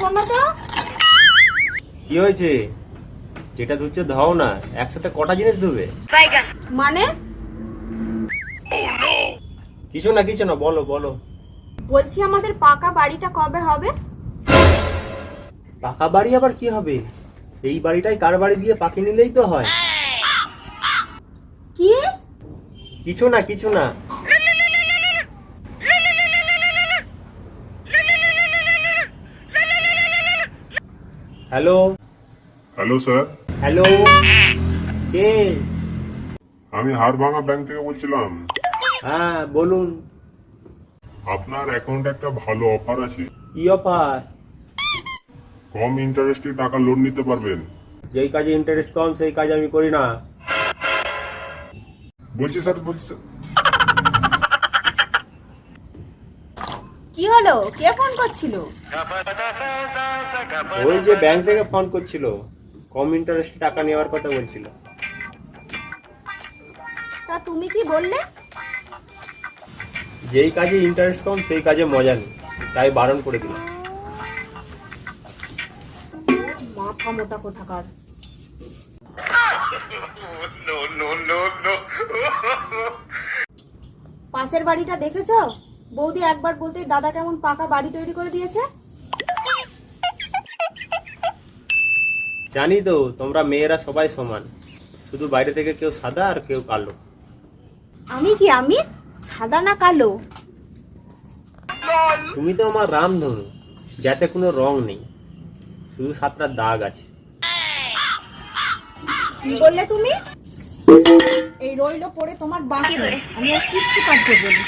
শোনো তো। কি হয়েছে? যেটা ধুচ্ছে ধাও না, একসাথে কটা জিনিস ধুবে? মানে? কিছু না বলো বলো। বলছি আমাদের পাকা বাড়িটা কবে হবে? পাকা বাড়ি আবার কি হবে? এই বাড়িটাই কার বাড়ি দিয়ে পাখি নিলেই তো হয়। কি? কিছু না। হ্যালো হ্যালো স্যার, হ্যালো, কে? আমি হাড়ভাঙা ব্যাংক থেকে বলছিলাম। হ্যাঁ বলুন। আপনার অ্যাকাউন্টে একটা ভালো অফার আছে। কি অফার? কম ইন্টারেস্টে টাকা লোন নিতে পারবেন। যেই কাজে ইন্টারেস্ট কম সেই কাজ আমি করি না। বলছি স্যার। কি হলো? কে ফোন করছিল? ওই যে ব্যাংক থেকে ফোন করছিল, কম ইন্টারেস্টে টাকা নেওয়ার কথা বলছিল। তা তুমি কি বললে? যেই কাজে ইন্টারেস্ট কম সেই কাজে মজা নেই, তাই বারণ করে দিলাম। মাথা মোটা কোথাকার। পাশের বাড়িটা দেখেছো? বৌদি একবার বলতেই দাদা কেমন পাকা বাড়ি তৈরি করে দিয়েছে। জানি তো তোমরা মেয়েরা সবাই সমান, শুধু বাইরে থেকে কেউ সাদা আর কেউ কালো। আমি সাদা না কালো? তুমি তো আমার রামধনু, যাতে কোনো রং নেই, শুধু 7টা দাগ আছে। কি বললে তুমি? এই রইলো পড়ে তোমার বাঁশি, আমি আর কিচ্ছু কাজ করবো না।